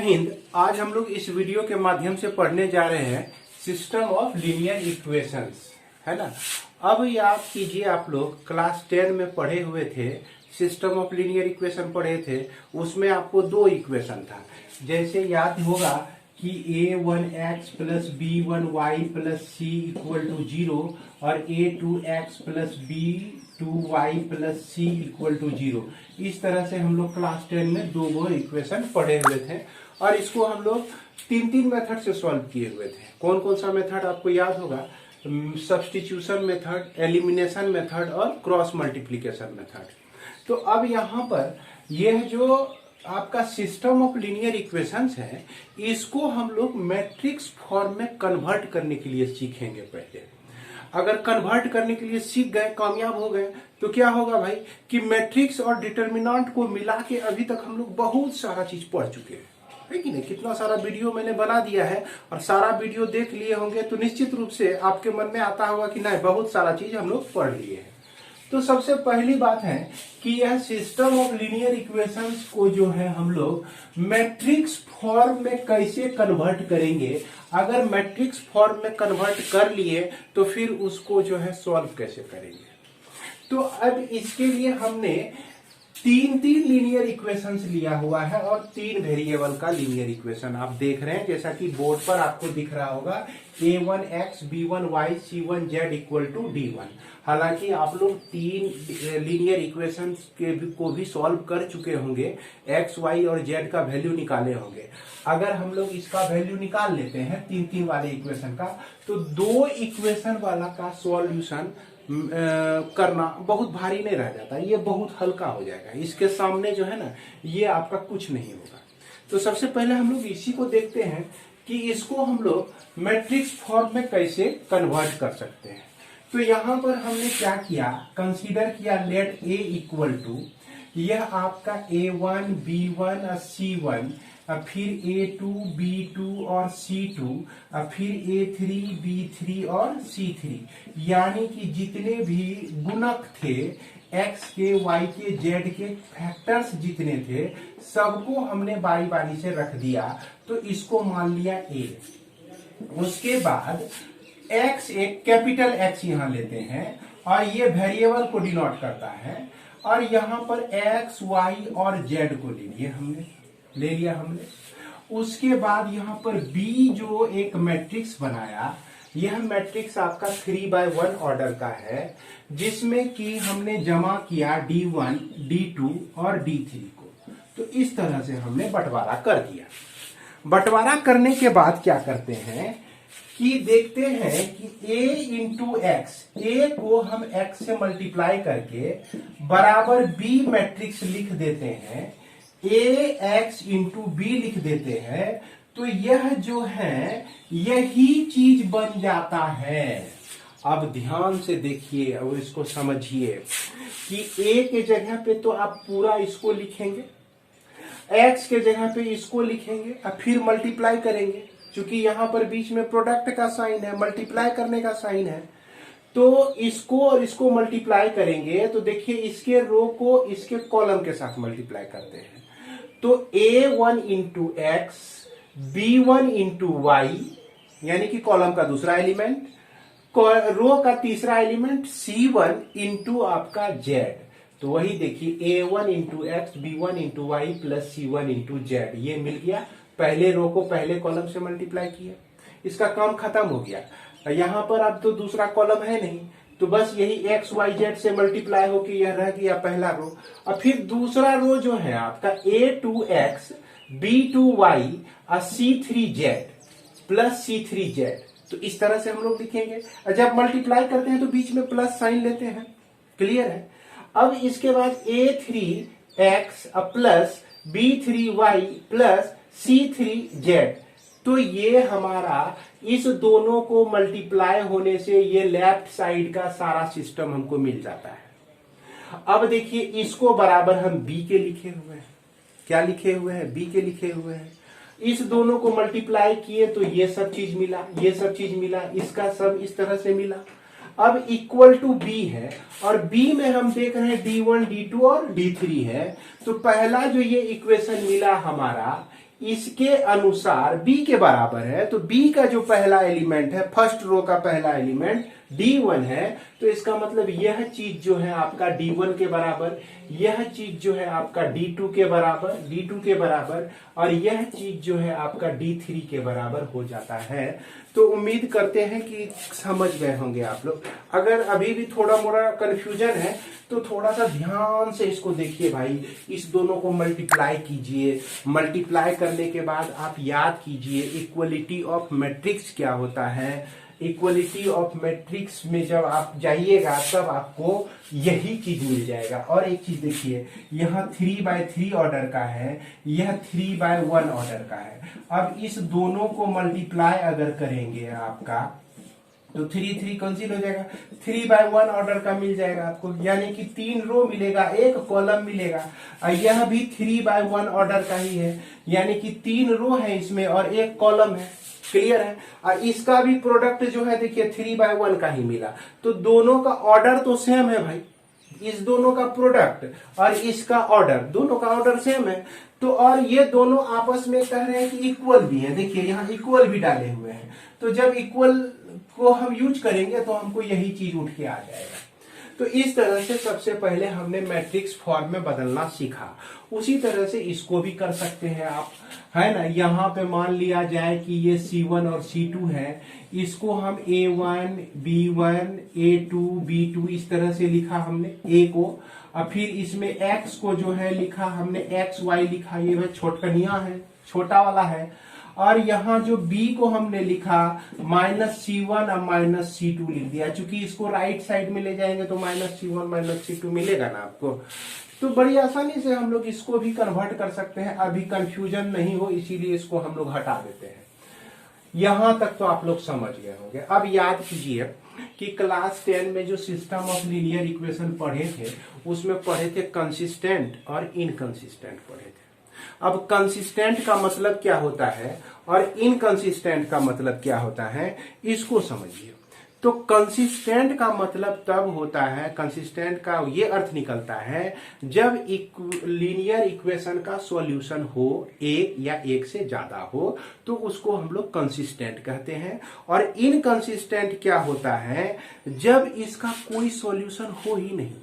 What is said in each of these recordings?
हिंद। आज हम लोग इस वीडियो के माध्यम से पढ़ने जा रहे हैं सिस्टम ऑफ लीनियर इक्वेशंस, है ना। अब याद कीजिए, आप लोग क्लास 10 में पढ़े हुए थे, सिस्टम ऑफ लीनियर इक्वेशन पढ़े थे। उसमें आपको दो इक्वेशन था, जैसे याद होगा कि a1x plus b1y plus c equal to 0 और a2x plus b2y plus c equal to 0। इस तरह से हम लोग क्लास 10 में दो इक्वेशन पढ़े हुए थे और इसको हम लोग तीन मेथड से सॉल्व किए हुए थे। कौन कौन सा मेथड आपको याद होगा? सब्स्टिट्यूशन मेथड, एलिमिनेशन मेथड और क्रॉस मल्टीप्लीकेशन मेथड। तो अब यहाँ पर यह जो आपका सिस्टम ऑफ लीनियर इक्वेशंस है, इसको हम लोग मैट्रिक्स फॉर्म में कन्वर्ट करने के लिए सीखेंगे। पहले अगर कन्वर्ट करने के लिए सीख गए, कामयाब हो गए, तो क्या होगा भाई कि मैट्रिक्स और डिटर्मिनेंट को मिला के अभी तक हम लोग बहुत सारा चीज पढ़ चुके हैं, है कि नहीं। कितना सारा वीडियो मैंने बना दिया है और सारा वीडियो देख लिए होंगे, तो निश्चित रूप से आपके मन में आता होगा कि नहीं, बहुत सारा चीज हम लोग पढ़ लिए हैं। तो सबसे पहली बात है कि यह सिस्टम ऑफ लीनियर इक्वेशंस को जो है हम लोग मैट्रिक्स फॉर्म में कैसे कन्वर्ट करेंगे। अगर मैट्रिक्स फॉर्म में कन्वर्ट कर लिए तो फिर उसको जो है सॉल्व कैसे करेंगे। तो अब इसके लिए हमने तीन लीनियर इक्वेशंस लिया हुआ है और तीन वेरिएबल का लीनियर इक्वेशन आप देख रहे हैं, जैसा कि बोर्ड पर आपको दिख रहा होगा a1x b1y c1z equal to d1। हालांकि आप लोग तीन लीनियर इक्वेशंस को भी सॉल्व कर चुके होंगे, x, y और z का वैल्यू निकाले होंगे। अगर हम लोग इसका वैल्यू निकाल लेते हैं तीन वाले इक्वेशन का, तो दो इक्वेशन वाला का सॉल्यूशन करना बहुत भारी नहीं रह जाता, ये बहुत हल्का हो जाएगा। इसके सामने जो है ना, ये आपका कुछ नहीं होगा। तो सबसे पहले हम लोग इसी को देखते हैं कि इसको हम लोग मैट्रिक्स फॉर्म में कैसे कन्वर्ट कर सकते हैं। तो यहां पर हमने क्या किया, कंसीडर किया लेट a इक्वल टू, यह आपका a1 b1 और c1, फिर a2 b2 और c2, फिर a3 b3 और c3, यानी कि जितने भी गुणक थे x के, y के, z के फैक्टर्स जितने थे, सबको हमने बारी बारी से रख दिया। तो इसको मान लिया a। उसके बाद x, एक कैपिटल X यहां लेते हैं और ये वेरिएबल को डिनोट करता है, और यहां पर x, y और z को ले लिया हमने। उसके बाद यहां पर b जो एक मैट्रिक्स बनाया, यह मैट्रिक्स आपका 3/1 ऑर्डर का है, जिसमें कि हमने जमा किया d1, d2 और d3 को। तो इस तरह से हमने बंटवारा कर दिया। बंटवारा करने के बाद क्या करते हैं कि देखते हैं कि a इंटू एक्स, a को हम x से मल्टीप्लाई करके बराबर b मैट्रिक्स लिख देते हैं, ax इंटू b लिख देते हैं। तो यह जो है यही चीज बन जाता है। अब ध्यान से देखिए और इसको समझिए कि a के जगह पे तो आप पूरा इसको लिखेंगे, x के जगह पे इसको लिखेंगे और फिर मल्टीप्लाई करेंगे। क्योंकि यहां पर बीच में प्रोडक्ट का साइन है, मल्टीप्लाई करने का साइन है, तो इसको और इसको मल्टीप्लाई करेंगे। तो देखिए, इसके रो को इसके कॉलम के साथ मल्टीप्लाई करते हैं। तो a1 into x, b1 into Y, यानी कि कॉलम का दूसरा एलिमेंट, रो का तीसरा एलिमेंट c1 इंटू आपका z। तो वही देखिए a1 into x, b1 into y plus c1 into z, ये मिल गया। पहले रो को पहले कॉलम से मल्टीप्लाई किया, इसका काम खत्म हो गया। यहां पर अब तो दूसरा कॉलम है नहीं, तो बस यही x, y, z से मल्टीप्लाई होकर यह रह गया पहला रो। और फिर दूसरा रो जो है आपका a2x, b2y और c3z प्लस c3z। तो इस तरह से हम लोग लिखेंगे। जब मल्टीप्लाई करते हैं तो बीच में प्लस साइन लेते हैं, क्लियर है। अब इसके बाद a3x plus b3y plus c3z। तो ये हमारा इस दोनों को मल्टीप्लाई होने से ये लेफ्ट साइड का सारा सिस्टम हमको मिल जाता है। अब देखिए, इसको बराबर हम b के लिखे हुए हैं। क्या लिखे हुए हैं? b के लिखे हुए हैं। इस दोनों को मल्टीप्लाई किए तो ये सब चीज मिला, ये सब चीज मिला, इसका सब इस तरह से मिला। अब इक्वल टू b है और b में हम देख रहे हैं d1, d2 और d3 है। तो पहला जो ये इक्वेशन मिला हमारा इसके अनुसार b के बराबर है, तो b का जो पहला एलिमेंट है, फर्स्ट रो का पहला एलिमेंट d1 है, तो इसका मतलब यह चीज जो है आपका d1 के बराबर, यह चीज जो है आपका d2 के बराबर और यह चीज जो है आपका d3 के बराबर हो जाता है। तो उम्मीद करते हैं कि समझ गए होंगे आप लोग। अगर अभी भी थोड़ा मोड़ा कंफ्यूजन है तो थोड़ा सा ध्यान से इसको देखिए भाई। इस दोनों को मल्टीप्लाई कीजिए, मल्टीप्लाई करने के बाद आप याद कीजिए इक्वलिटी ऑफ मैट्रिक्स क्या होता है। इक्वलिटी ऑफ मैट्रिक्स में जब आप जाइएगा तब आपको यही चीज मिल जाएगा। और एक चीज देखिए, यहाँ 3/3 ऑर्डर का है, यह 3/1 ऑर्डर का है। अब इस दोनों को मल्टीप्लाई अगर करेंगे आपका तो 3 कैंसिल हो जाएगा, 3/1 ऑर्डर का मिल जाएगा आपको, यानी कि 3 रो मिलेगा, 1 कॉलम मिलेगा। और यह भी 3/1 ऑर्डर का ही है, यानी कि 3 रो है इसमें और 1 कॉलम है। क्लियर है। और इसका भी प्रोडक्ट जो है देखिए 3/1 का ही मिला। तो दोनों का ऑर्डर तो सेम है भाई, इस दोनों का प्रोडक्ट और इसका ऑर्डर, दोनों का ऑर्डर सेम है। तो और ये दोनों आपस में कह रहे हैं कि इक्वल भी है। देखिए यहाँ इक्वल भी डाले हुए हैं। तो जब इक्वल को हम यूज करेंगे तो हमको यही चीज उठ के आ जाएगा। तो इस तरह से सबसे पहले हमने मैट्रिक्स फॉर्म में बदलना सीखा। उसी तरह से इसको भी कर सकते हैं आप, है ना। यहाँ पे मान लिया जाए कि ये C1 और C2 है, इसको हम A1, B1, A2, B2 इस तरह से लिखा हमने A को। और फिर इसमें X को जो है लिखा हमने XY लिखा, ये वह छोटकनिया है, छोटा वाला है। और यहाँ जो B को हमने लिखा -C1 और -C2 लिख दिया। चूंकि इसको राइट साइड में ले जाएंगे तो -C1 -C2 मिलेगा ना आपको। तो बड़ी आसानी से हम लोग इसको भी कन्वर्ट कर सकते हैं। अभी कंफ्यूजन नहीं हो इसीलिए इसको हम लोग हटा देते हैं। यहां तक तो आप लोग समझ गए होंगे। अब याद कीजिए कि क्लास 10 में जो सिस्टम ऑफ लीनियर इक्वेशन पढ़े थे उसमें पढ़े थे कंसिस्टेंट और इनकंसिस्टेंट पढ़े थे। अब कंसिस्टेंट का मतलब क्या होता है और इनकंसिस्टेंट का मतलब क्या होता है, इसको समझिए। तो कंसिस्टेंट का मतलब तब होता है, कंसिस्टेंट का ये अर्थ निकलता है जब लीनियर इक्वेशन का सॉल्यूशन हो, एक या एक से ज्यादा हो, तो उसको हम लोग कंसिस्टेंट कहते हैं। और इनकंसिस्टेंट क्या होता है, जब इसका कोई सॉल्यूशन हो ही नहीं।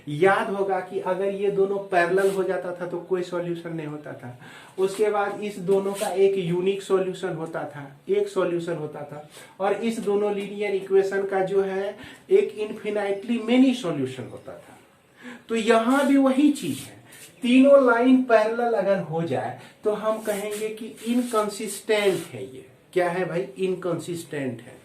याद होगा कि अगर ये दोनों पैरेलल हो जाता था तो कोई सॉल्यूशन नहीं होता था। उसके बाद इस दोनों का एक यूनिक सॉल्यूशन होता था, एक सॉल्यूशन होता था। और इस दोनों लीनियर इक्वेशन का जो है एक इन्फिनाइटली मेनी सॉल्यूशन होता था। तो यहां भी वही चीज है, तीनों लाइन पैरेलल अगर हो जाए तो हम कहेंगे कि इनकंसिस्टेंट है। ये क्या है भाई, इनकंसिस्टेंट है।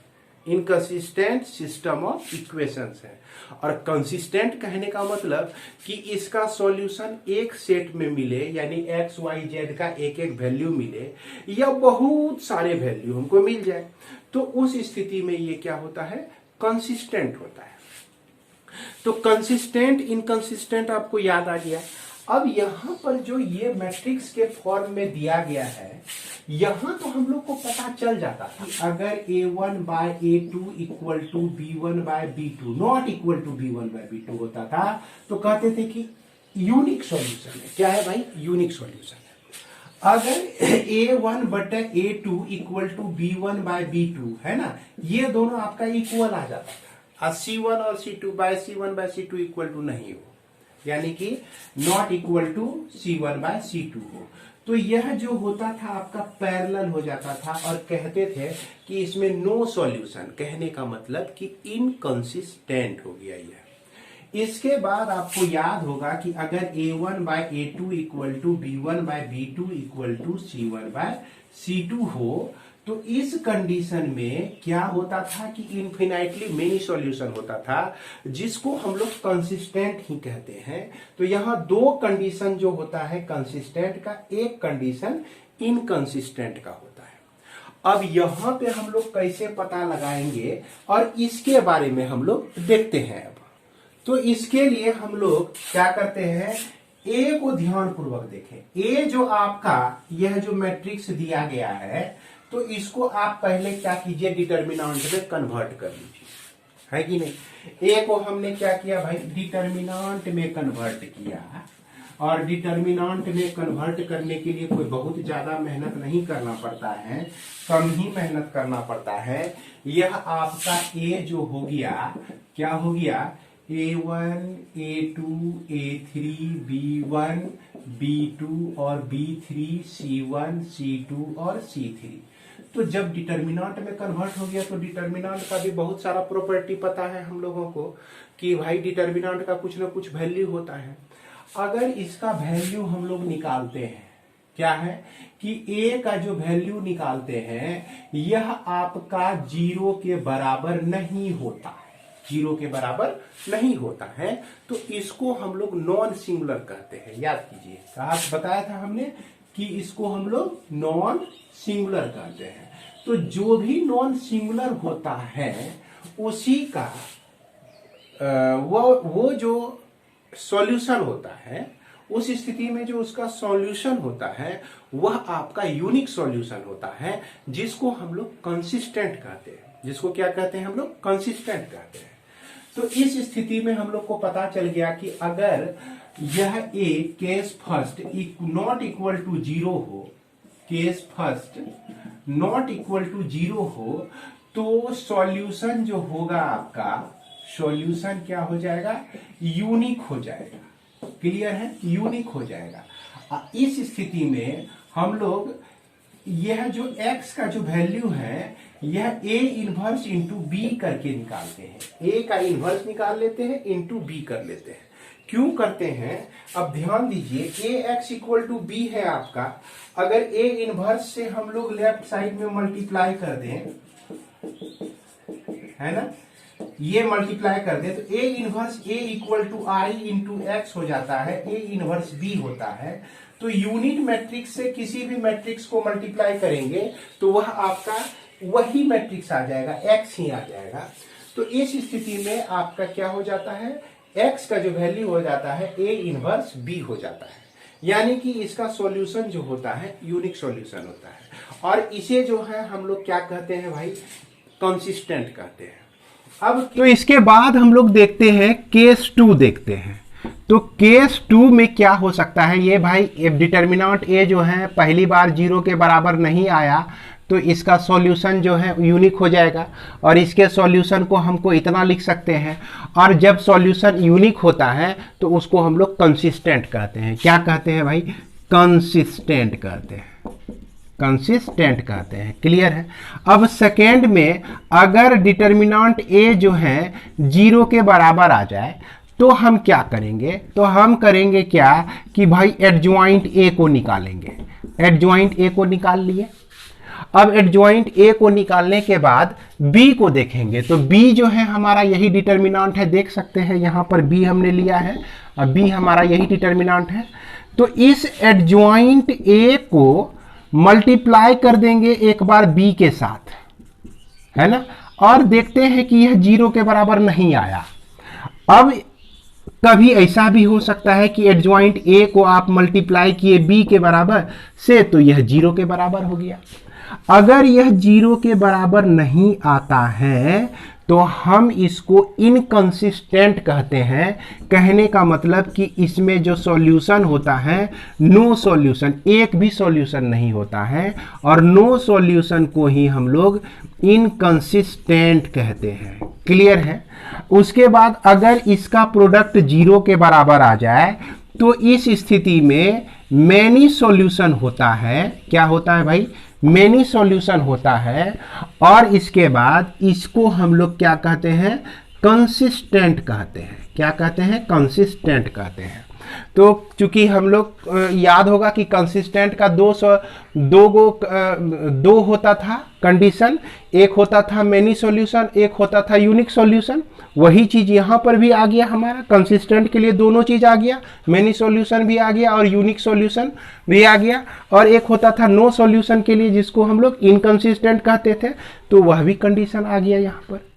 इनकंसिस्टेंट सिस्टम ऑफ इक्वेशंस है। और कंसिस्टेंट कहने का मतलब कि इसका सॉल्यूशन एक सेट में मिले, यानी एक्स वाई जेड का एक एक वैल्यू मिले या बहुत सारे वैल्यू हमको मिल जाए, तो उस स्थिति में ये क्या होता है, कंसिस्टेंट होता है। तो कंसिस्टेंट इनकंसिस्टेंट आपको याद आ गया। अब यहां पर जो ये मैट्रिक्स के फॉर्म में दिया गया है, यहां तो हम लोग को पता चल जाता था अगर A1/A2 equal to B1/B2 not equal to B1/B2 होता था तो कहते थे कि यूनिक सॉल्यूशन है। क्या है भाई, यूनिक सॉल्यूशन है। अगर A1/A2 इक्वल टू B1/B2 है ना, ये दोनों आपका इक्वल आ जाता था। C1 और C1/C2 इक्वल टू नहीं हो, यानी कि नॉट इक्वल टू C1/C2 हो, तो यह जो होता था आपका पैरेलल हो जाता था। और कहते थे कि इसमें नो सॉल्यूशन, कहने का मतलब कि इनकंसिस्टेंट हो गया यह। इसके बाद आपको याद होगा कि अगर A1/A2 equal to B1/B2 equal to C1/C2 हो, तो इस कंडीशन में क्या होता था कि इन्फिनाइटली मेनी सॉल्यूशन होता था, जिसको हम लोग कंसिस्टेंट ही कहते हैं। तो यहां दो कंडीशन जो होता है कंसिस्टेंट का, एक कंडीशन इनकंसिस्टेंट का होता है। अब यहां पे हम लोग कैसे पता लगाएंगे और इसके बारे में हम लोग देखते हैं। अब तो इसके लिए हम लोग क्या करते हैं, ए को ध्यान पूर्वक देखें। ए जो आपका यह जो मैट्रिक्स दिया गया है, तो इसको आप पहले क्या कीजिए, डिटर्मिनेंट में कन्वर्ट कर लीजिए, है कि नहीं। ए को हमने क्या किया भाई, डिटर्मिनेंट में कन्वर्ट किया। और डिटर्मिनेंट में कन्वर्ट करने के लिए कोई बहुत ज्यादा मेहनत नहीं करना पड़ता है, कम ही मेहनत करना पड़ता है। यह आपका ए जो हो गया, क्या हो गया, A1, A2, A3, B1, B2 और B3, C1, C2 और C3। तो जब डिटर्मिनेंट में कन्वर्ट हो गया तो डिटर्मिनेंट का भी बहुत सारा प्रॉपर्टी पता है हम लोगों को कि भाई डिटर्मिनेंट का कुछ ना कुछ वैल्यू होता है। अगर इसका वैल्यू हम लोग निकालते हैं, क्या है कि a का जो वैल्यू निकालते हैं यह आपका 0 के बराबर नहीं होता है, 0 के बराबर नहीं होता है, तो इसको हम लोग नॉन सिंगुलर कहते हैं। याद कीजिए, कहा बताया था हमने कि इसको हम लोग नॉन सिंगुलर कहते हैं। तो जो भी नॉन सिंगुलर होता है उसी का वो जो सॉल्यूशन होता है, उस स्थिति में जो उसका सॉल्यूशन होता है वह आपका यूनिक सॉल्यूशन होता है, जिसको हम लोग कंसिस्टेंट कहते हैं। जिसको क्या कहते हैं हम लोग, कंसिस्टेंट कहते हैं। तो इस स्थिति में हम लोग को पता चल गया कि अगर यह A case first not equal to 0 हो, case first not equal to 0 हो, तो सॉल्यूशन जो होगा आपका, सॉल्यूशन क्या हो जाएगा, यूनिक हो जाएगा। क्लियर है, यूनिक हो जाएगा। इस स्थिति में हम लोग यह जो x का जो वैल्यू है यह a इनवर्स इंटू बी करके निकालते हैं। a का इनवर्स निकाल लेते हैं, इंटू बी कर लेते हैं। क्यों करते हैं, अब ध्यान दीजिए, ax इक्वल टू बी है आपका। अगर a इनवर्स से हम लोग लेफ्ट साइड में मल्टीप्लाई कर दें, है ना, ये मल्टीप्लाई कर दे तो a inverse a equal to I into x हो जाता है, a इनवर्स b होता है। तो यूनिट मैट्रिक्स से किसी भी मैट्रिक्स को मल्टीप्लाई करेंगे तो वह आपका वही मैट्रिक्स आ जाएगा, x ही आ जाएगा। तो इस स्थिति में आपका क्या हो जाता है, x का जो वैल्यू हो जाता है a इनवर्स b हो जाता है। यानी कि इसका सॉल्यूशन जो होता है यूनिक सॉल्यूशन होता है। और इसे जो है हम लोग क्या कहते हैं भाई, कंसिस्टेंट कहते हैं। अब तो इसके बाद हम लोग देखते हैं केस 2 देखते हैं। तो केस 2 में क्या हो सकता है, ये भाई डिटर्मिनेंट a जो है पहली बार 0 के बराबर नहीं आया तो इसका सॉल्यूशन जो है यूनिक हो जाएगा, और इसके सॉल्यूशन को हमको इतना लिख सकते हैं। और जब सॉल्यूशन यूनिक होता है तो उसको हम लोग कंसिस्टेंट कहते हैं। क्या कहते हैं भाई, कंसिस्टेंट कहते हैं, कंसिस्टेंट कहते हैं। क्लियर है। अब सेकेंड में अगर डिटर्मिनेंट a जो है 0 के बराबर आ जाए तो हम क्या करेंगे, तो हम करेंगे क्या कि भाई एडजॉइंट a को निकालेंगे। एडजॉइंट a को निकाल लिए। अब एडजॉइंट a को निकालने के बाद b को देखेंगे। तो b जो है हमारा यही डिटर्मिनेंट है, देख सकते हैं यहाँ पर b हमने लिया है, अब b हमारा यही डिटर्मिनेंट है। तो इस एडजॉइंट a को मल्टीप्लाई कर देंगे एक बार b के साथ, है ना, और देखते हैं कि यह 0 के बराबर नहीं आया। अब कभी ऐसा भी हो सकता है कि एडजॉइंट a को आप मल्टीप्लाई किए b के बराबर से तो यह 0 के बराबर हो गया। अगर यह 0 के बराबर नहीं आता है तो हम इसको इनकंसिस्टेंट कहते हैं। कहने का मतलब कि इसमें जो सॉल्यूशन होता है नो सॉल्यूशन, एक भी सॉल्यूशन नहीं होता है, और नो सॉल्यूशन को ही हम लोग इनकंसिस्टेंट कहते हैं। क्लियर है। उसके बाद अगर इसका प्रोडक्ट 0 के बराबर आ जाए तो इस स्थिति में मैनी सॉल्यूशन होता है। क्या होता है भाई, मैनी सॉल्यूशन होता है। और इसके बाद इसको हम लोग क्या कहते हैं, कंसिस्टेंट कहते हैं। क्या कहते हैं, कंसिस्टेंट कहते हैं। तो चूंकि हम लोग याद होगा कि कंसिस्टेंट का दो होता था कंडीशन, एक होता था मैनी सॉल्यूशन, एक होता था यूनिक सॉल्यूशन। वही चीज यहाँ पर भी आ गया हमारा, कंसिस्टेंट के लिए दोनों चीज आ गया, मैनी सॉल्यूशन भी आ गया और यूनिक सॉल्यूशन भी आ गया। और एक होता था नो सॉल्यूशन के लिए जिसको हम लोग इनकंसिस्टेंट कहते थे, तो वह भी कंडीशन आ गया यहाँ पर।